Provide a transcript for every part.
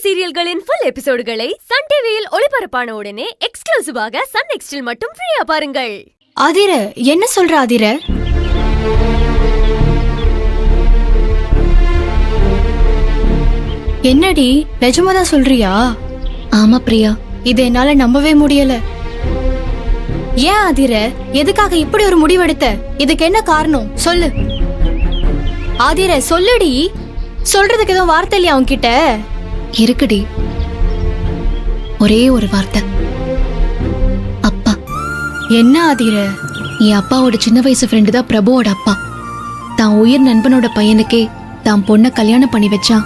சீரியல்களின் full எபிசோடுகளை Sun டிவியில் ஒளிபரப்பான உடனே எக்ஸ்க்ளூசிவாக சன் நெக்ஸ்டில் மட்டும் ஃப்ரீயா பாருங்கள். ஆதிர, என்ன சொல்ற ஆதிர? என்னடி, நிஜமாதான் சொல்றியா? ஆமா பிரியா, இதை என்னால நம்பவே முடியல. ஏன் ஆதிர, எதுக்காக இப்படி ஒரு முடிவெடுத்த? இதுக்கு என்ன காரணம் சொல்லு. ஆதிர சொல்லுடி. சொல்றதுக்கு எதுவும் வார்த்தை இல்லையா உன்கிட்ட? இருக்குடி, ஒரே ஒரு வார்த்தை, அப்பா. என்ன ஆதிர? என் அப்பாவோட சின்ன வயசு ஃப்ரெண்டு தான் பிரபுவோட அப்பா. தான் உயிர் நண்பனோட பையனுக்கே தான் பொண்ணை கல்யாணம் பண்ணி வச்சா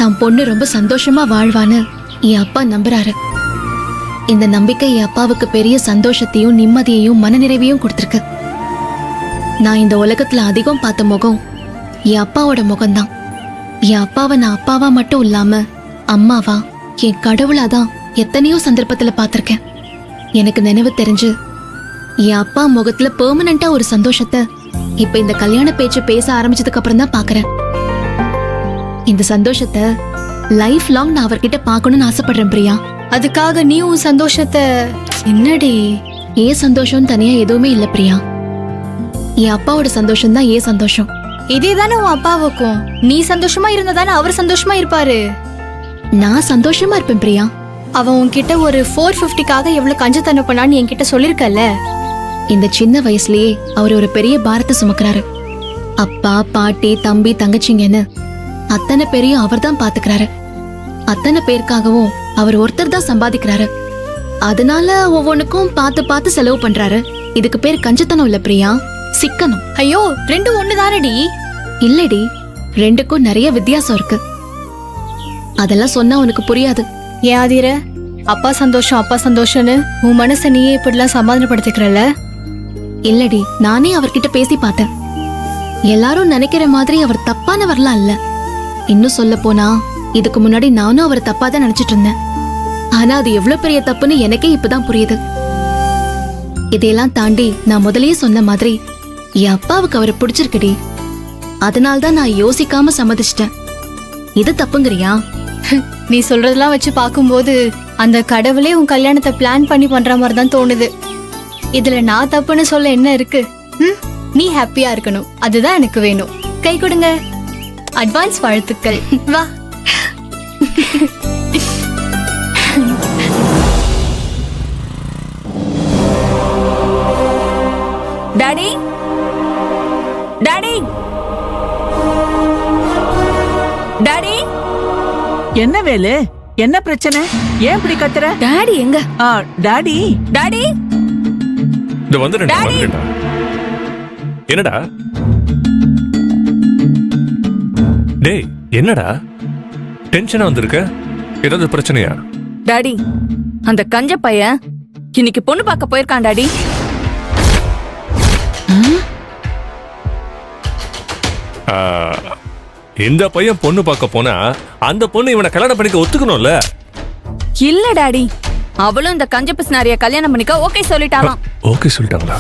தான் பொண்ணு ரொம்ப சந்தோஷமா வாழ்வான்னு என் அப்பா நம்புறாரு. இந்த நம்பிக்கை என் அப்பாவுக்கு பெரிய சந்தோஷத்தையும் நிம்மதியையும் மனநிறைவையும் கொடுத்துருக்கு. நான் இந்த உலகத்துல அதிகம் பார்த்த முகம் என் அப்பாவோட முகம்தான். என் அப்பாவை நான் அப்பாவா மட்டும் இல்லாம அம்மாவா, என் கடவுளாதான் எத்தனையோ சந்தர்ப்பத்துல பார்த்திருக்கேன். எனக்கு நினைவு தெரிஞ்சு என் அப்பா முகத்துல பெர்மனண்டா ஒரு சந்தோஷத்தை இப்ப இந்த கல்யாண பேச்சு பேச ஆரம்பிச்சதுக்கு அப்புறம் தான் பாக்குறேன். இந்த சந்தோஷத்தை லைஃப் லாங் நான் அவர்கிட்ட பார்க்கணும்னு ஆசைப்படுறேன் பிரியா. அதுக்காக நீ உன் சந்தோஷத்தை என்னடி? ஏன் சந்தோஷம் தனியா எதுவுமே இல்ல பிரியா. என் அப்பாவோட சந்தோஷம் தான் ஏன் சந்தோஷம். இதேதானே உன் அப்பாவுக்கும். நீ சந்தோஷமா இருந்தானே அவர் சந்தோஷமா இருப்பாரு. நான் சந்தோஷமா இருப்பேன் பிரியா. அவன் உன்கிட்ட ஒரு 450க்காக எவ்வளவு கஞ்சத்தனம் பண்ணான்னு என்கிட்ட சொல்லிருக்கல. இந்த சின்ன வயசுலயே அவர் ஒரு பெரிய பாரத்தை சுமக்கிறாரு. அப்பா, பாட்டி, தம்பி, தங்கச்சிங்கன்னு அத்தனை பேரையும் அவர் தான் பாத்துக்கிறாரு. அத்தனை பேருக்காகவும் அவர் ஒருத்தர் தான் சம்பாதிக்கிறாரு. அதனால ஒவ்வொன்னுக்கும் பார்த்து பார்த்து செலவு பண்றாரு. இதுக்கு பேர் கஞ்சத்தனம் இல்ல பிரியா, சிக்கனம். ஐயோ, ரெண்டும் ஒண்ணுதானடி? இல்லடி, ரெண்டுக்கும் நிறைய வித்தியாசம் இருக்கு. அதெல்லாம் சொன்னா உனக்கு புரியாது. ஏன் ஆதிர, அப்பா சந்தோஷம் அப்பா சந்தோஷம்னு உன் மனச நீயே இப்படிலாம் சமாதானப்படுத்திக்கிறல்ல? இல்லடி, நானே அவர்கிட்ட பேசி பார்த்தேன். எல்லாரும் நினைக்கிற மாதிரி அவர் தப்பானவர்லாம் இல்ல. இன்னும் சொல்ல போனா இதுக்கு முன்னாடி நானும் அவர் தப்பாதான் நினைச்சிட்டு இருந்தேன். ஆனா அது எவ்வளவு பெரிய தப்புன்னு எனக்கே இப்பதான் புரியுது. இதையெல்லாம் தாண்டி நான் முதல்லயே சொன்ன மாதிரி என் அப்பாவுக்கு அவரை பிடிச்சிருக்குடி. அதனால்தான் நான் யோசிக்காம சம்மதிச்சிட்டேன். இது தப்புங்கிறியா? நீ சொல்றதெல்லாம் வச்சு பாக்கும்போது அந்த கடவுளே உன் கல்யாணத்தை பிளான் பண்ணி பண்ற மாதிரி தான் தோணுது. இதுல நான் தப்புன்னு சொல்ல என்ன இருக்கு? நீ ஹாப்பியா இருக்கணும், அதுதான் எனக்கு வேணும். கை கொடுங்க. அட்வான்ஸ் வாழ்த்துக்கள். வா. Daddy, daddy, daddy. என்ன வேலு, என்ன பிரச்சனை? ஏன் இப்படி கத்துற? டாடி எங்க? Daddy, daddy. இந்த வந்துட்டேன். என்னடா? டேய், என்னடா டென்ஷனா வந்திருக்க? ஏதாவது பிரச்சனையா? டாடி, அந்த கஞ்ச பையன் இன்னைக்கு பொண்ணு பார்க்க போயிருக்கான் டாடி. இந்த பையன் பொண்ணு பார்க்க போனா அந்த பொண்ணு இவனை கல்யாணம் பண்ணிக்க ஒத்துக்கணும்ல? இல்ல டாடி, அவளும் இந்த கஞ்ச பிசினாரிய கல்யாணம் பண்ணிக்க ஓகே சொல்லிட்டாளாம். ஓகே சொல்லிட்டாங்களா?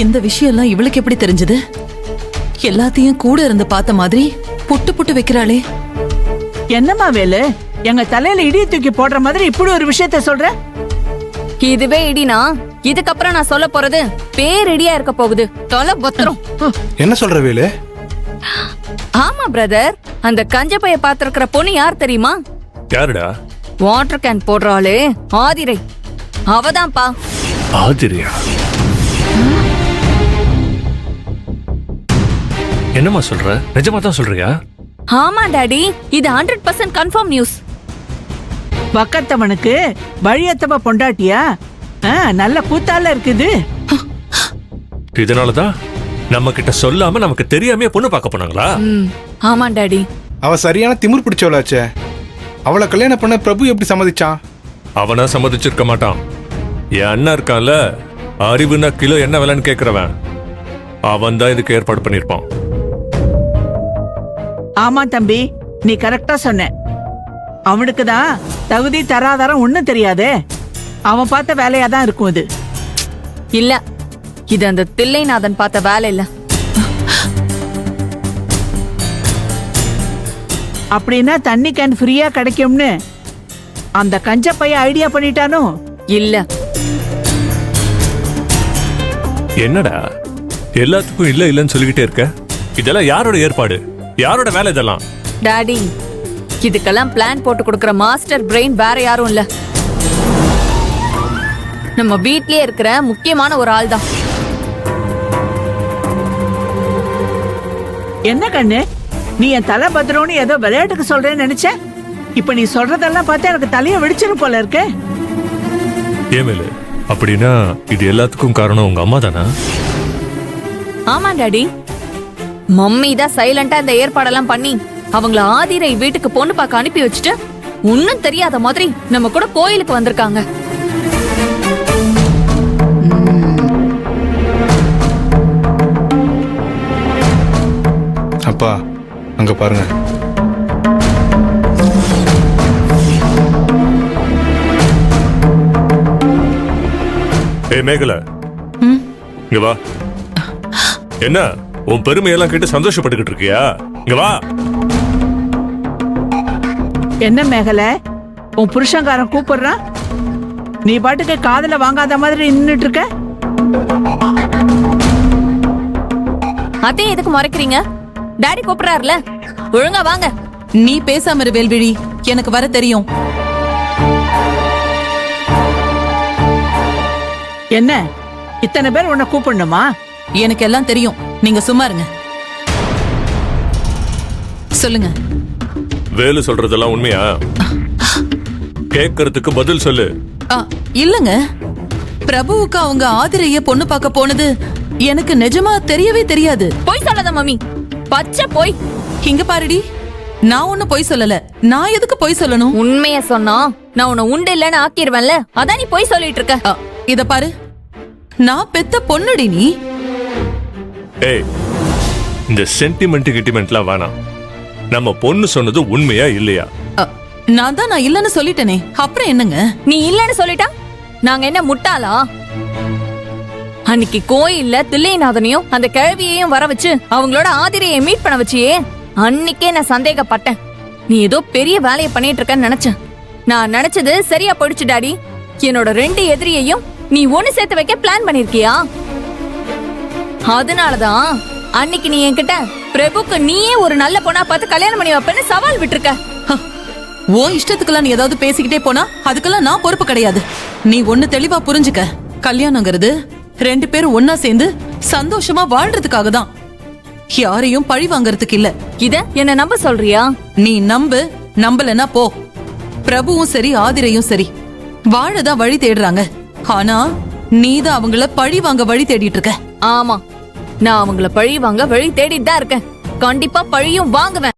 இந்த விஷயம் எல்லாம் இவளுக்கு எப்படி தெரிஞ்சது? எல்லாத்தையும் கூட இருந்து பார்த்த மாதிரி புட்டு புட்டு வைக்கிறாளே. என்னம்மா வேலு, எங்க தலையில இடிய தூக்கி போடுற மாதிரி இப்படி ஒரு விஷயத்த சொல்ற? இதுவே இடினா இதுக்கப்புறம் நான் சொல்ல போறது பேரிடியா இருக்க போகுது. தொலை பத்திரம். என்ன சொல்ற வேலு? ஆமா பிரதர், அந்த கஞ்ச பைய பாத்திருக்கிற பொண்ணு யார் தெரியுமா? யாருடா? வாட்டர் கேன் போடுறாளே, ஆதிரை. அவதான்ப்பா. ஆதிரியா? என்னம்மா சொல்ற? நிஜமா தான் சொல்றியா? ஆமா டாடி, இது 100% கன்ஃபார்ம் நியூஸ். பக்கத்தவனுக்கு வழியத்தவ பொண்டாட்டியா? நல்ல கூத்தால இருக்குது. இதனாலதான் நம்ம கிட்ட சொல்லாம நமக்கு தெரியாம பொண்ணு பார்க்க போனாங்களா? ஆமா டாடி. அவ சரியான திமிர் பிடிச்சவளாச்சே. அவளை கல்யாணம் பண்ண பிரபு எப்படி சம்மதிச்சான்? அவனா சம்மதிச்சிருக்க மாட்டான். என் அண்ணா இருக்கான்ல, அறிவுனா கிலோ என்ன விலைன்னு கேக்குறவன், அவன் தான் இதுக்கு ஏற்பாடு பண்ணிருப்பான். ஆமா தம்பி, நீ கரெக்டா சொன்ன. அவனுக்கு தான் தகுதி தராதரம் ஒண்ணும் தெரியாதே. அவன் பார்த்த வேலையாதான் இருக்கும் இது. இல்ல, இது அந்த தில்லைநாதன் பார்த்த வேலை இல்ல. அப்படின்னா தண்ணி கேன் ஃப்ரீயா கிடைக்கும்னு அந்த கஞ்ச பையன் ஐடியா பண்ணிட்டானோ? இல்ல. என்னடா எல்லாத்துக்கும் இல்ல இல்லன்னு சொல்லிக்கிட்டே இருக்க? இதெல்லாம் யாரோட ஏற்பாடு? யாரோட வேலை இதெல்லாம்? டாடி, இதுக்கெல்லாம் பிளான் போட்டு கொடுக்கற மாஸ்டர் பிரெயின் வேற யாரும் இல்ல, நம்ம வீட்லயே இருக்கிற முக்கியமான ஒரு ஆள் தான். என்ன கண்ணு, நீ என் தலை பத்திரம்னு ஏதோ விளையாட்டுக்கு சொல்றேன்னு நினைச்ச. இப்ப நீ சொல்றதெல்லாம் பார்த்தா எனக்கு தலைய வெடிச்சிரும் போல இருக்கு. ஏமேலு, அப்படின்னா இது எல்லாத்துக்கும் காரணம் உங்க அம்மா தானா? ஆமா டாடி, மம்மி தான் சைலண்டா இந்த ஏற்பாடெல்லாம் பண்ணி அவங்கள ஆதிரை வீட்டுக்கு பொண்ணு பார்க்க அனுப்பி வச்சுட்டு ஒன்னும் தெரியாத மாதிரி நம்ம கூட கோயிலுக்கு வந்திருக்காங்க. அப்பா அங்க பாருங்க. ஏய் மேகல, இங்க வா. என்ன உன் பெருமையெல்லாம் கேட்டு சந்தோஷப்பட்டுக்கிட்டு இருக்கியா? இங்க வா. என்ன மேகலை, உன் புருஷங்காரன் கூப்பிடுறான், நீ பாட்டுக்கு காதுல வாங்காத மாதிரி நின்னுட்டு இருக்க. அதே எதுக்கு மறைக்கிறீங்க? டாடி கூப்பிடுறாருல, ஒழுங்கா வாங்க. நீ பேசாம இரு வேல்விழி, எனக்கு வர தெரியும். என்ன இத்தனை பேர் உன்னை கூப்பிடணுமா? எனக்கு எல்லாம் தெரியும், நீங்க சும்மா இருங்க. சொல்லுங்க. வேலு சொல்றதெல்லாம் உண்மையா? கேட்கறதுக்கு பதில் சொல்லு. இல்லங்க, பிரபுவுக்கு அவங்க ஆதிரைய பொண்ணு பார்க்க போனது எனக்கு நிஜமா தெரியவே தெரியாது. போய் சொல்லாத மம்மி, பச்சை போய். இங்க பாருடி, நான் ஒண்ணு பொய் சொல்லல. நான் எதுக்கு பொய் சொல்லணும்? உண்மைய சொன்னா நான் உன்னை உண்டு இல்லன்னு ஆக்கிடுவேன்ல, அதான் நீ போய் சொல்லிட்டு இருக்க. இத பாரு, நான் பெத்த பொண்ணுடி நீ. ஏய், இந்த சென்டிமெண்ட் கிட்டிமெண்ட்லாம் வேணாம். நம்ம பொண்ணு சொன்னது உண்மையா இல்லையா? நான் தான் நான் இல்லன்னு சொல்லிட்டேனே, அப்புறம் என்னங்க? நீ இல்லன்னு சொல்லிட்டா நாங்க என்ன முட்டாளா? அன்னைக்கு கோயில்ல தில்லைநாதனையும் அந்த கிழவியையும் வர வச்சு அவங்களோட ஆதிரையை மீட் பண்ண வச்சியே, அன்னைக்கே நான் சந்தேகப்பட்டேன். நீ ஏதோ பெரிய வேலையை பண்ணிட்டு இருக்கன்னு நினைச்சேன். நான் நினைச்சது சரியா போயிடுச்சு டாடி. என்னோட 2 எதிரியையும் நீ ஒண்ணு சேர்த்து வைக்க பிளான் பண்ணிருக்கியா? அதனாலதான் அன்னைக்கு நீ என்கிட்ட பிரபுக்கு நீயே ஒரு நல்ல பொண்ணா பார்த்து கல்யாணம் பண்ணி வைப்பேன்னு சவால் விட்டுருக்க. ஓ இஷ்டத்துக்கெல்லாம் நீ ஏதாவது பேசிக்கிட்டே போனா அதுக்கெல்லாம் நான் பொறுப்பு கிடையாது. நீ ஒண்ணு தெளிவா புரிஞ்சுக்க, கல்யாணங்கிறது 2 பேரும் ஒன்னா சேர்ந்து சந்தோஷமா வாழ்றதுக்காக தான், யாரையும் பழி வாங்கறதுக்கு இல்ல. இத என்ன நம்ப சொல்றியா? நீ நம்பு, நம்பலன்னா போ. பிரபுவும் சரி ஆதிரையும் சரி வாழதான் வழி தேடுறாங்க. ஆனா நீதான் அவங்கள பழி வாங்க வழி தேடிட்டு இருக்க. ஆமா, நான் அவங்கள பழி வாங்க வழி தேடிட்டு தான் இருக்கேன். கண்டிப்பா பழியும் வாங்குவேன்.